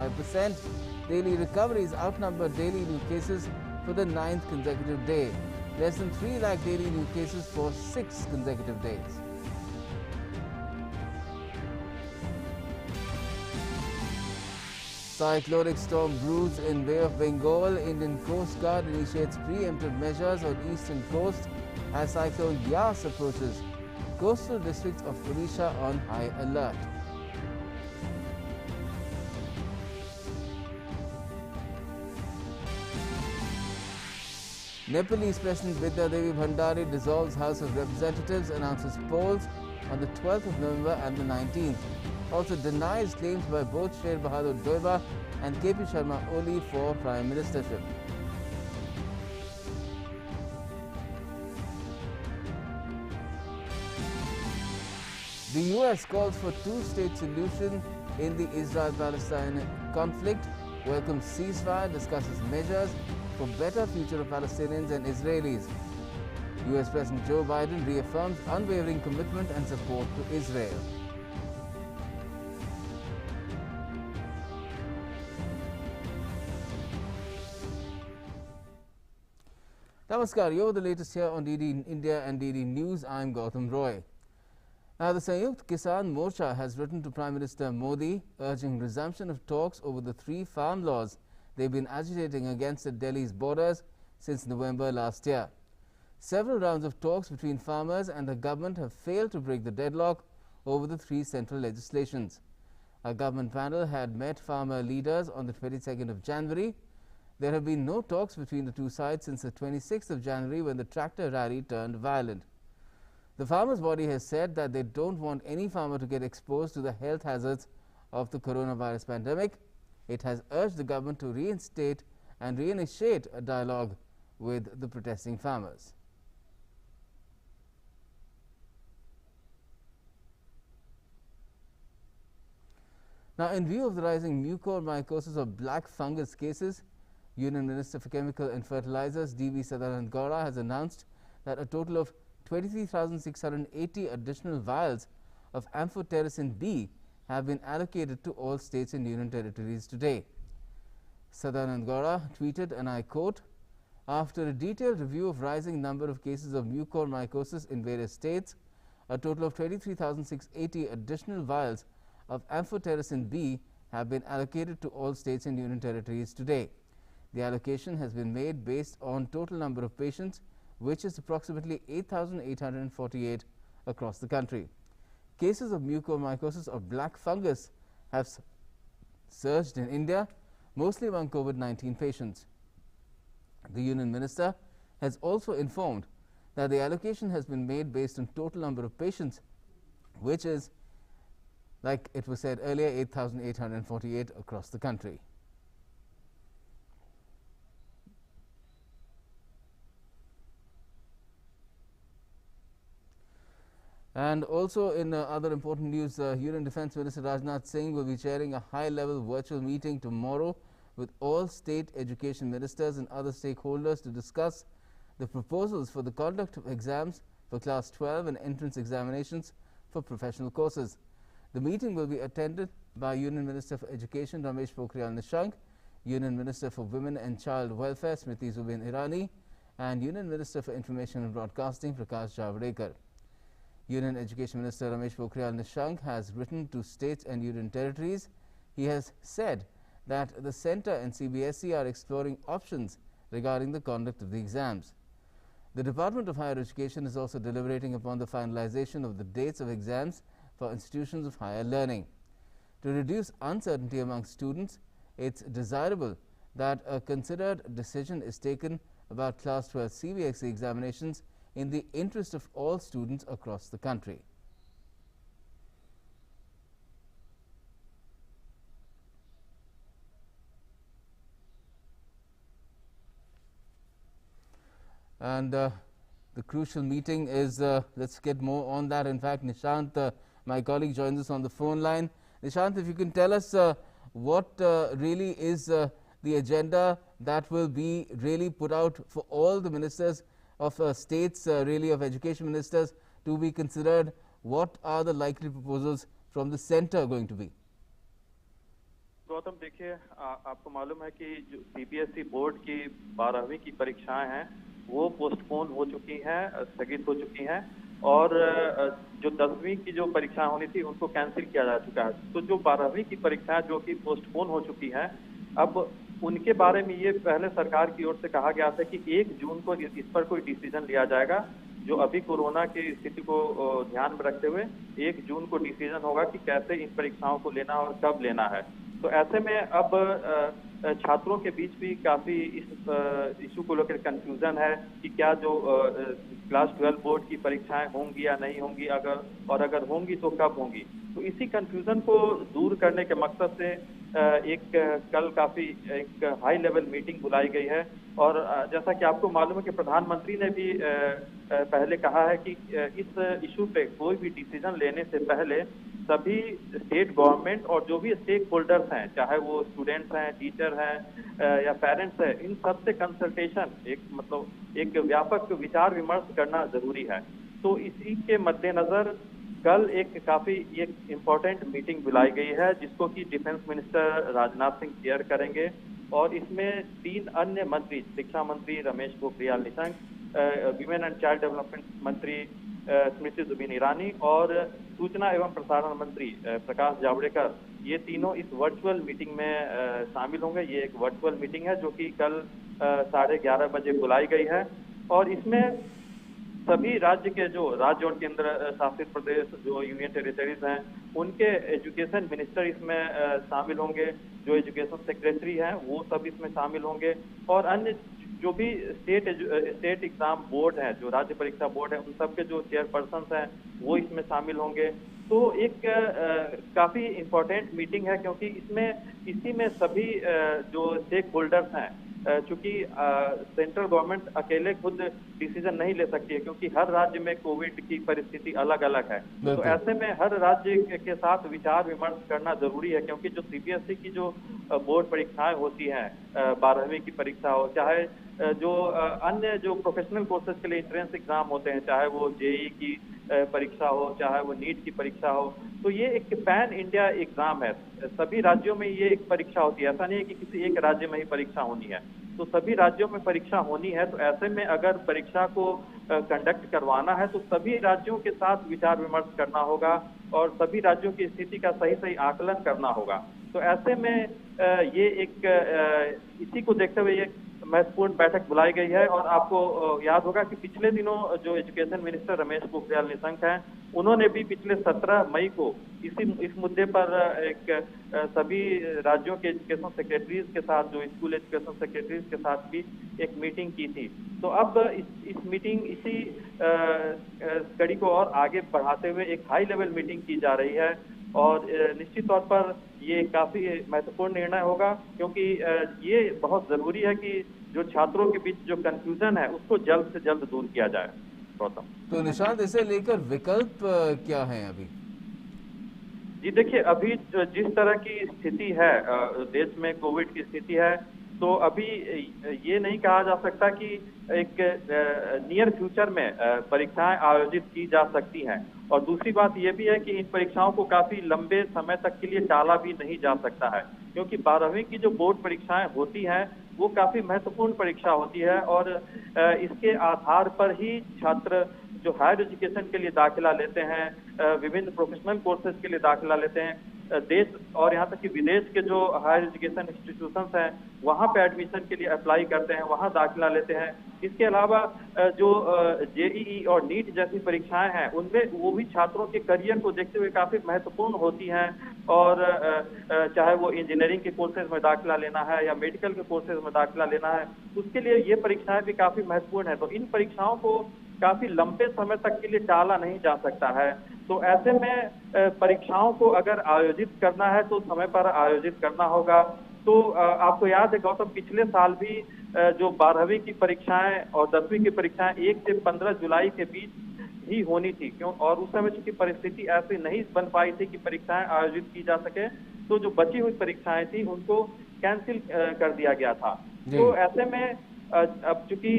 1.5%. Daily recoveries outnumber daily new cases for the 9th consecutive day. Less than 3 lakh daily new cases for 6 consecutive days. Cyclonic storm brews in Bay of Bengal. Indian Coast Guard initiates preemptive measures on eastern coast as cyclone Yas approaches. Coastal districts of Odisha on high alert. Nepalese President Bidya Devi Bhandari dissolves House of Representatives, announces polls on the 12th of November and the 19th. Also denies claims by both Sher Bahadur Doiba and KP Sharma Oli for Prime Ministership. The US calls for two-state solution in the Israel-Palestine conflict, welcomes ceasefire, discusses measures for better future of Palestinians and Israelis. US President Joe Biden reaffirms unwavering commitment and support to Israel. Namaskar, you're the latest here on DD India and DD News. I'm Gautam Roy. Now, the Sanyukt Kisan Morcha has written to Prime Minister Modi urging resumption of talks over the 3 farm laws they've been agitating against at Delhi's borders since November last year. Several rounds of talks between farmers and the government have failed to break the deadlock over the 3 central legislations. A government panel had met farmer leaders on the 22nd of January. There have been no talks between the 2 sides since the 26th of January when the tractor rally turned violent. The farmers' body has said that they don't want any farmer to get exposed to the health hazards of the coronavirus pandemic. It has urged the government to reinstate and reinitiate a dialogue with the protesting farmers. Now, in view of the rising mucormycosis of black fungus cases, Union Minister for Chemical and Fertilizers D.V. Sadanand Gowda has announced that a total of 23,680 additional vials of amphotericin B have been allocated to all states and union territories today. Sadanand Gowda tweeted, and I quote, "After a detailed review of rising number of cases of mucormycosis in various states, a total of 23,680 additional vials of amphotericin B have been allocated to all states and union territories today. The allocation has been made based on total number of patients, which is approximately 8,848 across the country. Cases of mucormycosis or black fungus have surged in India, mostly among COVID-19 patients. The Union Minister has also informed that the allocation has been made based on total number of patients, which is, like it was said earlier, 8,848 across the country. And also in other important news, Union Defence Minister Rajnath Singh will be chairing a high-level virtual meeting tomorrow with all state education ministers and other stakeholders to discuss the proposals for the conduct of exams for Class 12 and entrance examinations for professional courses. The meeting will be attended by Union Minister for Education Ramesh Pokhriyal Nishank, Union Minister for Women and Child Welfare Smriti Zubin Irani, and Union Minister for Information and Broadcasting Prakash Javadekar. Union Education Minister Ramesh Pokhriyal Nishank has written to states and union territories. He has said that the centre and CBSE are exploring options regarding the conduct of the exams. The Department of Higher Education is also deliberating upon the finalization of the dates of exams for institutions of higher learning. To reduce uncertainty among students, it's desirable that a considered decision is taken about Class 12 CBSE examinations in the interest of all students across the country. And the crucial meeting is, let's get more on that. In fact, Nishant, my colleague, joins us on the phone line. Nishant, if you can tell us what really is the agenda that will be really put out for all the ministers of states, really of education ministers, to be considered. What are the likely proposals from the centre going to be? Gautam देखिए, आपको मालूम है कि जो CBSE board की 12वीं की परीक्षाएं हैं वो पोस्टपोन हो चुकी हैं, स्थगित हो चुकी हैं। और जो 10वीं की जो परीक्षाएं होनी थी उनको कैंसिल किया जा चुका है। तो जो 12वीं की परीक्षाएं जो कि पोस्टपोन हो चुकी हैं, अब उनके बारे में ये पहले सरकार की ओर से कहा गया था कि 1 जून को इस पर कोई डिसीजन लिया जाएगा। जो अभी कोरोना की स्थिति को ध्यान में रखते हुए 1 जून को डिसीजन होगा कि कैसे इन परीक्षाओं को लेना और कब लेना है। तो ऐसे में अब छात्रों के बीच भी काफी इस इशू को लेकर कंफ्यूजन है कि क्या जो क्लास 12 बोर्ड की परीक्षाएं होंगी या नहीं होंगी, अगर होंगी तो कब होंगी। तो इसी कंफ्यूजन को दूर करने के मकसद से कल काफी एक हाई लेवल मीटिंग बुलाई गई है। और जैसा कि आपको मालूम है कि प्रधानमंत्री ने भी पहले कहा है कि इस इशू पे कोई भी डिसीजन लेने से पहले सभी स्टेट गवर्नमेंट और जो भी स्टेक होल्डर्स हैं, चाहे वो स्टूडेंट्स हैं, टीचर हैं या पेरेंट्स हैं, इन सब से कंसल्टेशन एक व्यापक विचार विमर्श करना जरूरी है। तो इसी के मद्देनजर कल एक इम्पोर्टेंट मीटिंग बुलाई गई है, जिसको कि defence minister Rajnath Singh chair करेंगे। और इसमें 3 अन्य मंत्री, शिक्षा मंत्री Ramesh Pokhriyal Nishank, women and child development मंत्री स्मृति जुबिन ईरानी और सूचना एवं प्रसारण मंत्री प्रकाश जावड़ेकर, ये तीनों इस वर्चुअल मीटिंग में शामिल होंगे। ये एक वर्चुअल मीटिंग है जो कि कल 11:30 बजे बुलाई गई है। और इसमें सभी राज्य और केंद्र शासित प्रदेश जो यूनियन टेरिटरीज हैं, उनके एजुकेशन मिनिस्टर इसमें शामिल होंगे। जो एजुकेशन सेक्रेटरी हैं वो सब इसमें शामिल होंगे। और अन्य जो भी स्टेट एग्जाम बोर्ड है, जो राज्य परीक्षा बोर्ड है, उन सबके जो चेयरपर्सन हैं वो इसमें शामिल होंगे। तो एक काफी इम्पोर्टेंट मीटिंग है, क्योंकि इसी में सभी जो स्टेक होल्डर्स हैं, चूंकि सेंट्रल गवर्नमेंट अकेले खुद डिसीजन नहीं ले सकती है, क्योंकि हर राज्य में कोविड की परिस्थिति अलग अलग है। तो ऐसे में हर राज्य के साथ विचार विमर्श करना जरूरी है, क्योंकि जो सीबीएसई की जो बोर्ड परीक्षाएं होती हैं, 12वीं की परीक्षा हो, चाहे जो अन्य जो प्रोफेशनल कोर्सेज के लिए एंट्रेंस एग्जाम होते हैं, चाहे वो जेई की परीक्षा हो, चाहे वो नीट की परीक्षा हो, तो ये एक पैन इंडिया एग्जाम है। सभी राज्यों में ये एक परीक्षा होती है, ऐसा नहीं है कि किसी एक राज्य में ही परीक्षा होनी है। तो सभी राज्यों में परीक्षा होनी है। तो ऐसे में अगर परीक्षा को कंडक्ट करवाना है तो सभी राज्यों के साथ विचार विमर्श करना होगा और सभी राज्यों की स्थिति का सही आकलन करना होगा। तो ऐसे में इसी को देखते हुए ये महत्वपूर्ण बैठक बुलाई गई है। और आपको याद होगा कि पिछले दिनों जो एजुकेशन मिनिस्टर रमेश पोखरियाल निशंक हैं, उन्होंने भी पिछले 17 मई को इस मुद्दे पर सभी राज्यों के एजुकेशन सेक्रेटरीज के साथ, जो स्कूल एजुकेशन सेक्रेटरीज के साथ भी एक मीटिंग की थी। तो अब इस मीटिंग इसी कड़ी को और आगे बढ़ाते हुए एक हाई लेवल मीटिंग की जा रही है। और निश्चित तौर पर ये काफी महत्वपूर्ण निर्णय होगा, क्योंकि ये बहुत जरूरी है कि जो छात्रों के बीच जो कंफ्यूजन है उसको जल्द से जल्द दूर किया जाए। गौतम, तो निशांत, इसे लेकर विकल्प क्या है अभी? जी देखिए, अभी जिस तरह की स्थिति है, देश में कोविड की स्थिति है, तो अभी ये नहीं कहा जा सकता कि एक नियर फ्यूचर में परीक्षाएं आयोजित की जा सकती हैं। और दूसरी बात ये भी है कि इन परीक्षाओं को काफी लंबे समय तक के लिए टाला भी नहीं जा सकता है, क्योंकि 12वीं की जो बोर्ड परीक्षाएं होती हैं वो काफी महत्वपूर्ण परीक्षा होती है। और इसके आधार पर ही छात्र जो हायर एजुकेशन के लिए दाखिला लेते हैं, विभिन्न प्रोफेशनल कोर्सेज के लिए दाखिला लेते हैं, देश और यहाँ तक कि विदेश के जो हायर एजुकेशन इंस्टीट्यूशंस हैं वहाँ पे एडमिशन के लिए अप्लाई करते हैं, वहाँ दाखिला लेते हैं। इसके अलावा जो जेईई और नीट जैसी परीक्षाएं हैं, उनमें वो भी छात्रों के करियर को देखते हुए काफी महत्वपूर्ण होती हैं। और चाहे वो इंजीनियरिंग के कोर्सेज में दाखिला लेना है या मेडिकल के कोर्सेज में दाखिला लेना है, उसके लिए ये परीक्षाएं भी काफी महत्वपूर्ण है। तो इन परीक्षाओं को काफी लंबे समय तक के लिए टाला नहीं जा सकता है। तो ऐसे में परीक्षाओं को अगर आयोजित करना है तो समय पर आयोजित करना होगा। तो आपको याद है गौतम, पिछले साल भी जो 12वीं की परीक्षाएं और 10वीं की परीक्षाएं 1 से 15 जुलाई के बीच ही होनी थी, क्यों? और उस समय चूंकि परिस्थिति ऐसी नहीं बन पाई थी कि परीक्षाएं आयोजित की जा सके, तो जो बची हुई परीक्षाएं थी उनको कैंसिल कर दिया गया था। तो ऐसे में अब चूंकि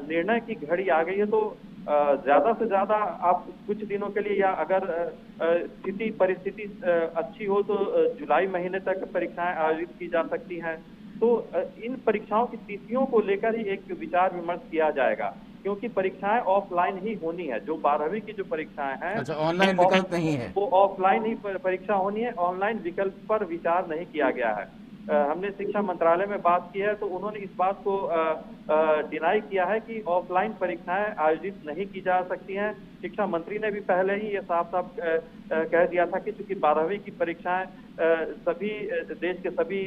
निर्णय की घड़ी आ गई है, तो ज्यादा से ज्यादा आप कुछ दिनों के लिए, या अगर परिस्थिति अच्छी हो तो जुलाई महीने तक परीक्षाएं आयोजित की जा सकती हैं। तो इन परीक्षाओं की तिथियों को लेकर ही एक विचार विमर्श किया जाएगा, क्योंकि परीक्षाएं ऑफलाइन ही होनी है। जो 12वीं की जो परीक्षाएं हैं अच्छा, ऑनलाइन विकल्प नहीं है? वो ऑफलाइन ही परीक्षा होनी है, ऑनलाइन विकल्प पर विचार नहीं किया गया है। हमने शिक्षा मंत्रालय में बात की है तो उन्होंने इस बात को डिनाई किया है कि ऑफलाइन परीक्षाएं आयोजित नहीं की जा सकती हैं। शिक्षा मंत्री ने भी पहले ही ये साफ साफ कह दिया था कि चूंकि 12वीं की परीक्षाएं सभी देश के सभी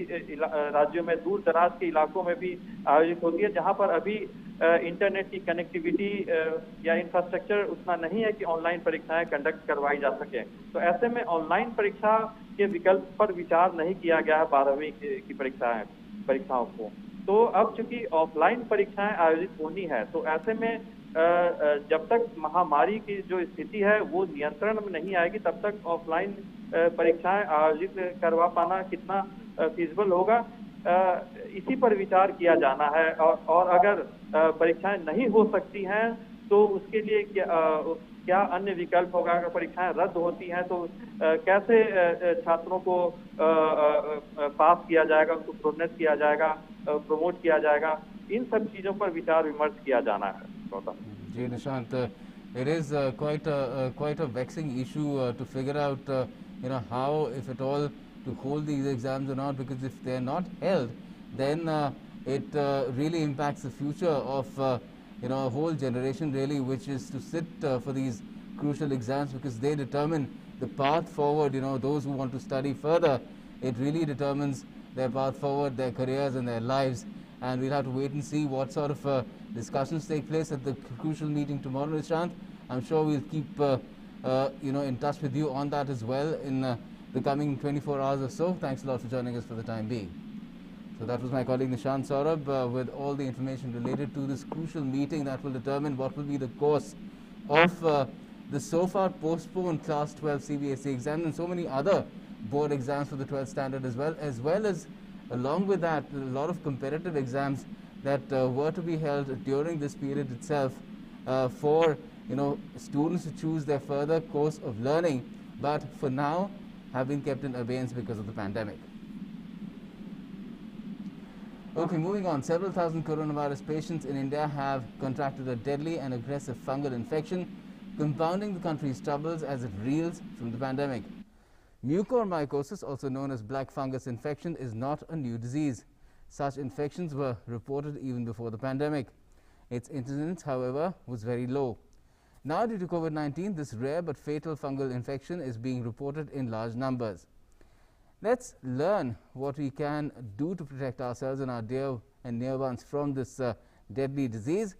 राज्यों में, दूर दराज के इलाकों में भी आयोजित होती है, जहां पर अभी इंटरनेट की कनेक्टिविटी या इंफ्रास्ट्रक्चर उतना नहीं है कि ऑनलाइन परीक्षाएं कंडक्ट करवाई जा सके। तो ऐसे में ऑनलाइन परीक्षा के विकल्प पर विचार नहीं किया गया है 12वीं की परीक्षाओं को। तो अब चूंकि ऑफलाइन परीक्षाएं आयोजित होनी है, तो ऐसे में जब तक महामारी की जो स्थिति है वो नियंत्रण में नहीं आएगी, तब तक ऑफलाइन परीक्षाएं आयोजित करवा पाना कितना फिजिबल होगा, इसी पर विचार किया जाना है। और अगर परीक्षाएं नहीं हो सकती हैं तो उसके लिए क्या अन्य विकल्प होगा। अगर परीक्षाएं रद्द होती हैं तो कैसे छात्रों को पास किया जाएगा, उनको प्रोन्नत किया जाएगा, प्रमोट किया जाएगा, इन सब चीजों पर विचार विमर्श किया जाना है। जी Nishant, it is quite a vexing issue to figure out how, if at all, to hold these exams or not, because if they are not held, then it really impacts the future of a whole generation really, which is to sit for these crucial exams, because they determine the path forward. Those who want to study further, it really determines their path forward, their careers and their lives. And we'll have to wait and see what sort of discussions take place at the crucial meeting tomorrow, Nishant. I'm sure we'll keep in touch with you on that as well in the coming 24 hours or so. Thanks a lot for joining us for the time being. So that was my colleague Nishant Saurabh with all the information related to this crucial meeting that will determine what will be the course of the so far postponed Class 12 CBSE exam and so many other board exams for the 12th standard as well as along with that a lot of competitive exams that were to be held during this period itself for students to choose their further course of learning, but for now have been kept in abeyance because of the pandemic. Okay, moving on. Several thousand coronavirus patients in India have contracted a deadly and aggressive fungal infection, compounding the country's troubles as it reels from the pandemic. Mucormycosis, also known as black fungus infection, is not a new disease. Such infections were reported even before the pandemic. Its incidence, however, was very low. Now, due to COVID-19, this rare but fatal fungal infection is being reported in large numbers. Let's learn what we can do to protect ourselves and our dear and near ones from this deadly disease.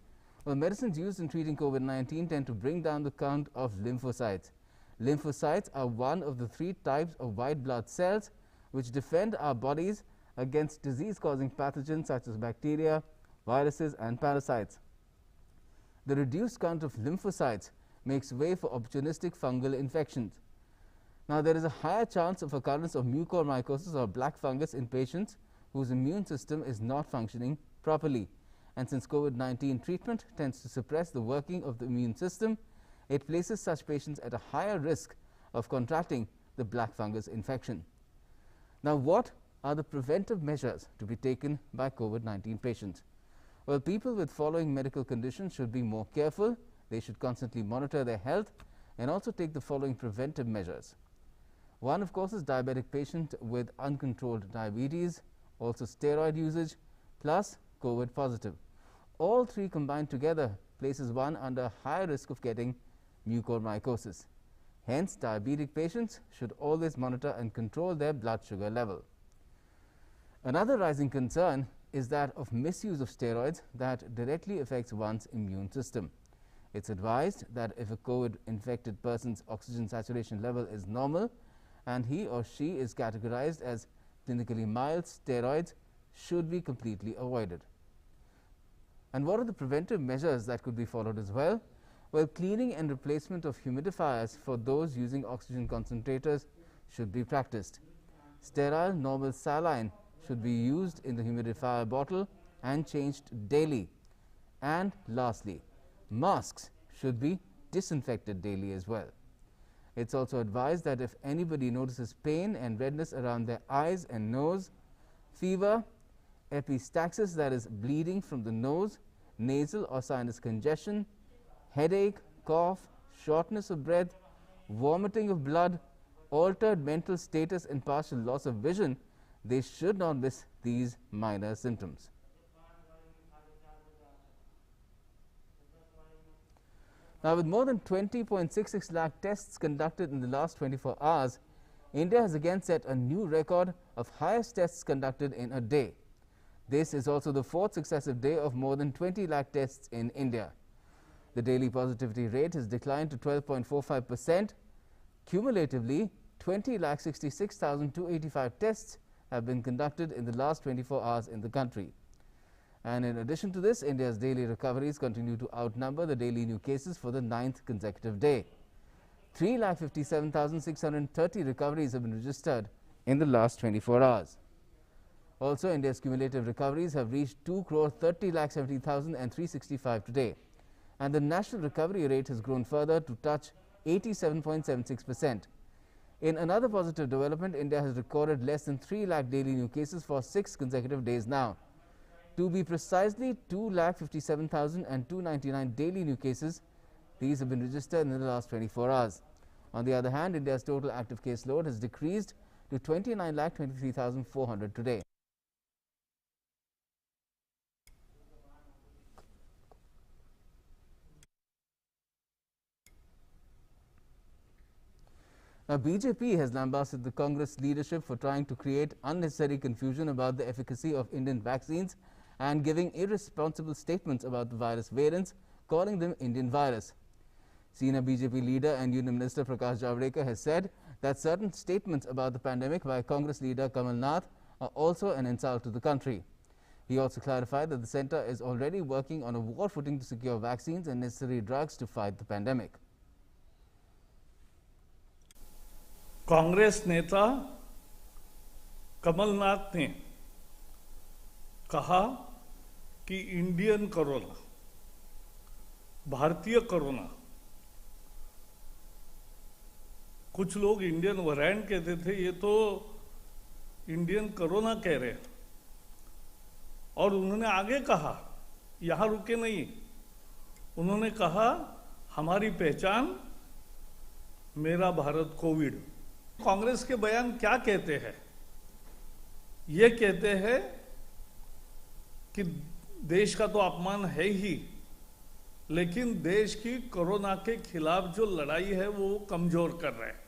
Well, medicines used in treating COVID-19 tend to bring down the count of lymphocytes. Lymphocytes are one of the 3 types of white blood cells which defend our bodies against disease-causing pathogens such as bacteria, viruses and parasites. The reduced count of lymphocytes makes way for opportunistic fungal infections. Now, there is a higher chance of occurrence of mucormycosis or black fungus in patients whose immune system is not functioning properly. And since COVID-19 treatment tends to suppress the working of the immune system, it places such patients at a higher risk of contracting the black fungus infection. Now, what are the preventive measures to be taken by COVID-19 patients? Well, people with following medical conditions should be more careful. They should constantly monitor their health and also take the following preventive measures. One, of course, is diabetic patient with uncontrolled diabetes, also steroid usage, plus COVID positive. All 3 combined together places one under high risk of getting mucormycosis. Hence, diabetic patients should always monitor and control their blood sugar level. Another rising concern is that of misuse of steroids that directly affects one's immune system. It's advised that if a COVID-infected person's oxygen saturation level is normal and he or she is categorized as clinically mild, steroids should be completely avoided. And what are the preventive measures that could be followed as well? Well, cleaning and replacement of humidifiers for those using oxygen concentrators should be practiced. Sterile normal saline should be used in the humidifier bottle and changed daily. And lastly, masks should be disinfected daily as well. It's also advised that if anybody notices pain and redness around their eyes and nose, fever, epistaxis, that is bleeding from the nose, nasal or sinus congestion, headache, cough, shortness of breath, vomiting of blood, altered mental status and partial loss of vision, they should not miss these minor symptoms. Now, with more than 20.66 lakh tests conducted in the last 24 hours, India has again set a new record of highest tests conducted in a day. This is also the fourth successive day of more than 20 lakh tests in India. The daily positivity rate has declined to 12.45%. Cumulatively, 20,66,285 tests have been conducted in the last 24 hours in the country. And in addition to this, India's daily recoveries continue to outnumber the daily new cases for the 9th consecutive day. 3,57,630 recoveries have been registered in the last 24 hours. Also, India's cumulative recoveries have reached 2,30,70,365 today. And the national recovery rate has grown further to touch 87.76%. In another positive development, India has recorded less than 3 lakh daily new cases for 6 consecutive days now. To be precisely 2,57,299 daily new cases, these have been registered in the last 24 hours. On the other hand, India's total active case load has decreased to 29,23,400 today. Now, BJP has lambasted the Congress leadership for trying to create unnecessary confusion about the efficacy of Indian vaccines and giving irresponsible statements about the virus variants, calling them Indian virus. Senior BJP leader and Union Minister Prakash Javadekar has said that certain statements about the pandemic by Congress leader Kamal Nath are also an insult to the country. He also clarified that the centre is already working on a war footing to secure vaccines and necessary drugs to fight the pandemic. Congress नेता कमलनाथ ने कहा कि Indian corona, भारतीय corona, कुछ लोग Indian variant कहते थे, ये तो इंडियन कोरोना कह रहे हैं। और उन्होंने आगे कहा, यहां रुके नहीं, उन्होंने कहा हमारी पहचान मेरा भारत कोविड। कांग्रेस के बयान क्या कहते हैं? ये कहते हैं कि देश का तो अपमान है ही, लेकिन देश की कोरोना के खिलाफ जो लड़ाई है वो कमजोर कर रहे हैं।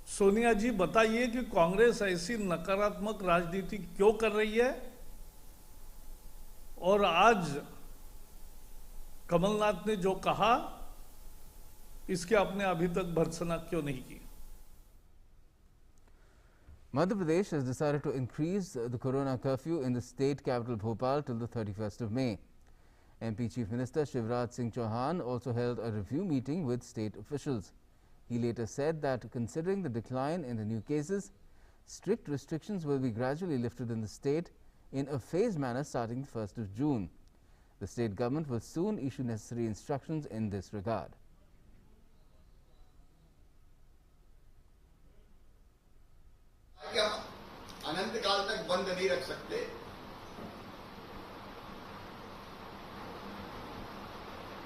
सोनिया जी बताइए कि कांग्रेस ऐसी नकारात्मक राजनीति क्यों कर रही है और आज कमलनाथ ने जो कहा इसके आपने अभी तक भर्त्सना क्यों नहीं की? Madhya Pradesh has decided to increase the corona curfew in the state capital Bhopal till the 31st of May. MP Chief Minister Shivraj Singh Chauhan also held a review meeting with state officials. He later said that considering the decline in the new cases, strict restrictions will be gradually lifted in the state in a phased manner starting the 1st of June. The state government will soon issue necessary instructions in this regard. अनंत काल तक बंद नहीं रख सकते।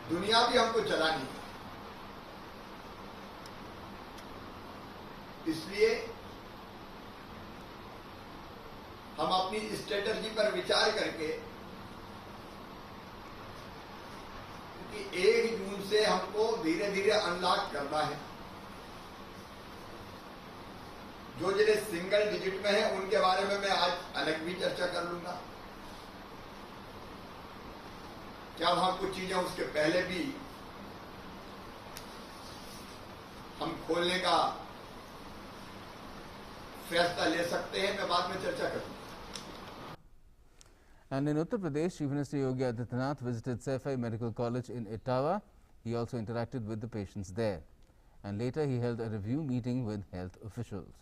दुनिया भी हमको चलानी है, इसलिए हम अपनी स्ट्रेटजी पर विचार करके, क्योंकि 1 जून से हमको धीरे धीरे अनलॉक करना है। जो जिले सिंगल डिजिट में है उनके बारे में मैं आज अलग भी चर्चा कर लूंगा। क्या वहां कुछ चीजें उसके पहले भी हम खोलने का फैसला ले सकते हैं, मैं बाद में चर्चा करूंगा। And in Uttar Pradesh, Chief Minister Yogi Adityanath visited Saifai Medical College in Etawah. He also interacted with the patients there. And later he held a review meeting with health officials.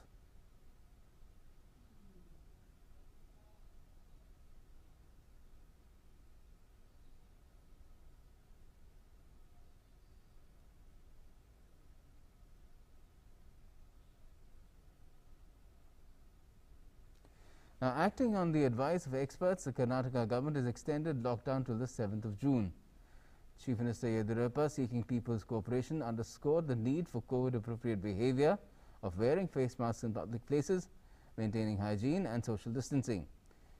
Now, acting on the advice of experts, the Karnataka government has extended lockdown till the 7th of June. Chief Minister Yediyurappa, seeking people's cooperation, underscored the need for COVID-appropriate behavior of wearing face masks in public places, maintaining hygiene and social distancing.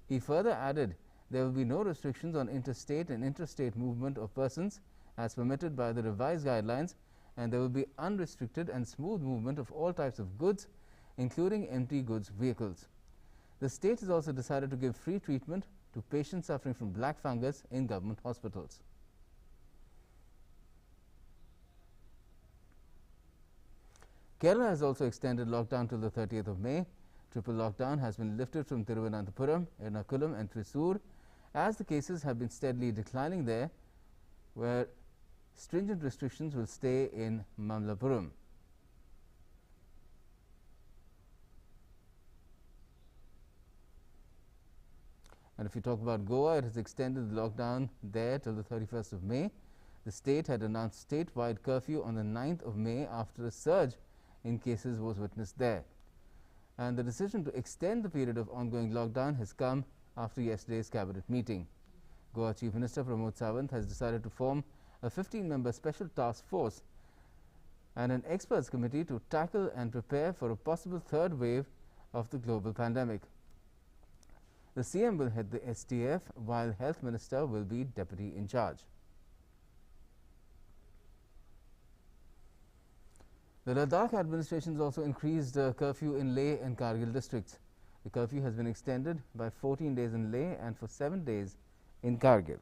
He further added there will be no restrictions on interstate and intrastate movement of persons as permitted by the revised guidelines, and there will be unrestricted and smooth movement of all types of goods, including empty goods vehicles. The state has also decided to give free treatment to patients suffering from black fungus in government hospitals. Kerala has also extended lockdown till the 30th of May. Triple lockdown has been lifted from Thiruvananthapuram, Ernakulam and Thrissur as the cases have been steadily declining there, where stringent restrictions will stay in Mamlapuram. And if you talk about Goa, it has extended the lockdown there till the 31st of May. The state had announced statewide curfew on the 9th of May after a surge in cases was witnessed there. And the decision to extend the period of ongoing lockdown has come after yesterday's cabinet meeting. Goa Chief Minister Pramod Sawant has decided to form a 15-member special task force and an experts committee to tackle and prepare for a possible third wave of the global pandemic. The CM will head the STF, while Health Minister will be deputy in charge. The Ladakh administration has also increased curfew in Leh and Kargil districts. The curfew has been extended by 14 days in Leh and for 7 days in Kargil.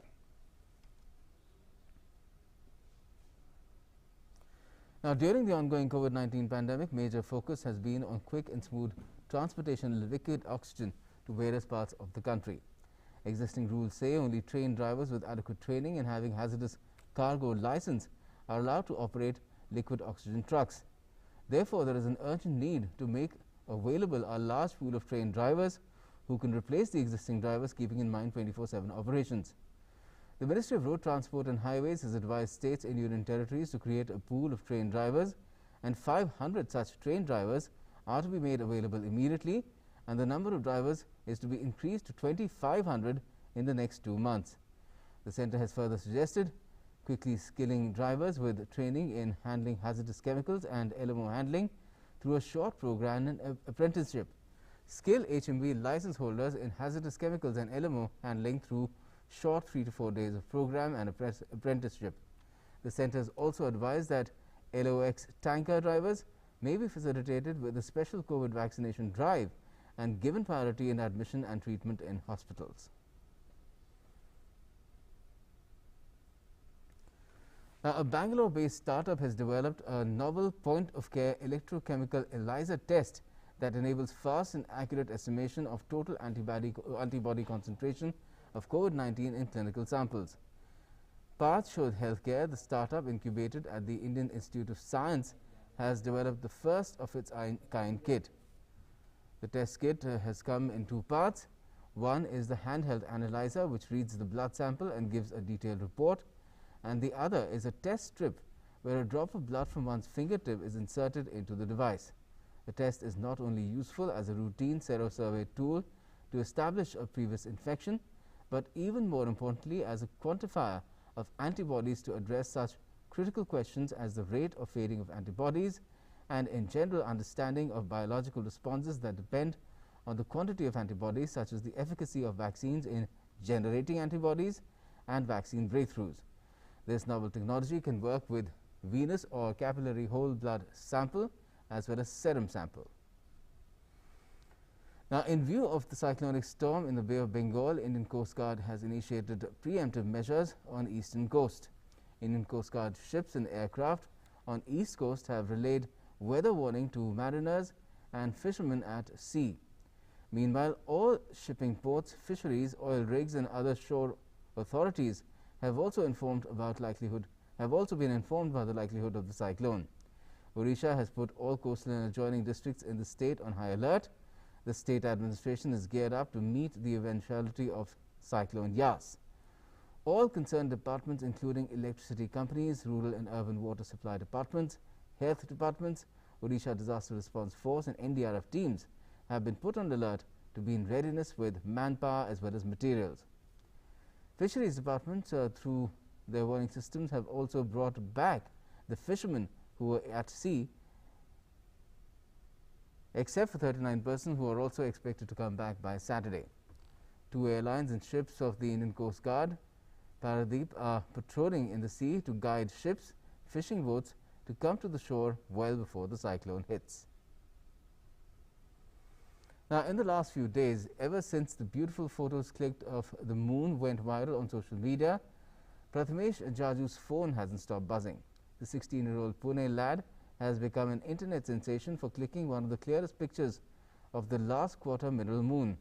Now, during the ongoing COVID-19 pandemic, major focus has been on quick and smooth transportation of liquid oxygen to various parts of the country. Existing rules say only train drivers with adequate training and having hazardous cargo license are allowed to operate liquid oxygen trucks. Therefore, there is an urgent need to make available a large pool of trained drivers who can replace the existing drivers, keeping in mind 24/7 operations. The Ministry of Road Transport and Highways has advised states and union territories to create a pool of trained drivers, and 500 such trained drivers are to be made available immediately, and the number of drivers is to be increased to 2,500 in the next 2 months. The centre has further suggested quickly skilling drivers with training in handling hazardous chemicals and LMO handling through a short program and apprenticeship. Skill HMV license holders in hazardous chemicals and LMO handling through short 3 to 4 days of program and apprenticeship. The centre has also advised that LOX tanker drivers may be facilitated with a special COVID vaccination drive and given priority in admission and treatment in hospitals. Now, a Bangalore-based startup has developed a novel point-of-care electrochemical ELISA test that enables fast and accurate estimation of total antibody concentration of COVID-19 in clinical samples. Path Shodh Healthcare, the startup incubated at the Indian Institute of Science, has developed the first of its kind kit. The test kit has come in 2 parts. One is the handheld analyzer, which reads the blood sample and gives a detailed report, and the other is a test strip where a drop of blood from one's fingertip is inserted into the device. The test is not only useful as a routine serosurvey tool to establish a previous infection, but even more importantly as a quantifier of antibodies to address such critical questions as the rate of fading of antibodies and in general understanding of biological responses that depend on the quantity of antibodies, such as the efficacy of vaccines in generating antibodies and vaccine breakthroughs. This novel technology can work with venous or capillary whole blood sample as well as serum sample. Now, in view of the cyclonic storm in the Bay of Bengal, Indian Coast Guard has initiated preemptive measures on eastern coast. Indian Coast Guard ships and aircraft on east coast have relayed weather warning to mariners and fishermen at sea. Meanwhile, all shipping ports, fisheries, oil rigs and other shore authorities have also been informed about the likelihood of the cyclone. Odisha has put all coastal and adjoining districts in the state on high alert. The state administration is geared up to meet the eventuality of Cyclone Yas. All concerned departments, including electricity companies, rural and urban water supply departments, health departments, Odisha Disaster Response Force and NDRF teams have been put on alert to be in readiness with manpower as well as materials. Fisheries departments, through their warning systems, have also brought back the fishermen who were at sea, except for 39 persons who are also expected to come back by Saturday. 2 airlines and ships of the Indian Coast Guard, Paradeep, are patrolling in the sea to guide ships, fishing boats to come to the shore well before the cyclone hits. Now, in the last few days, ever since the beautiful photos clicked of the moon went viral on social media, Prathamesh Jaju's phone hasn't stopped buzzing. The 16-year-old Pune lad has become an internet sensation for clicking one of the clearest pictures of the last quarter mineral moon.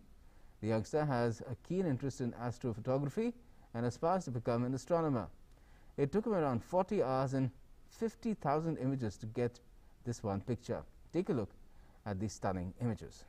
The youngster has a keen interest in astrophotography and aspires to become an astronomer. It took him around 40 hours and 50,000 images to get this one picture. Take a look at these stunning images.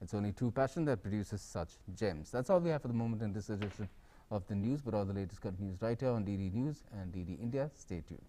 It's only true passion that produces such gems. That's all we have for the moment in this edition of the news, but all the latest continues right here on DD News and DD India. Stay tuned.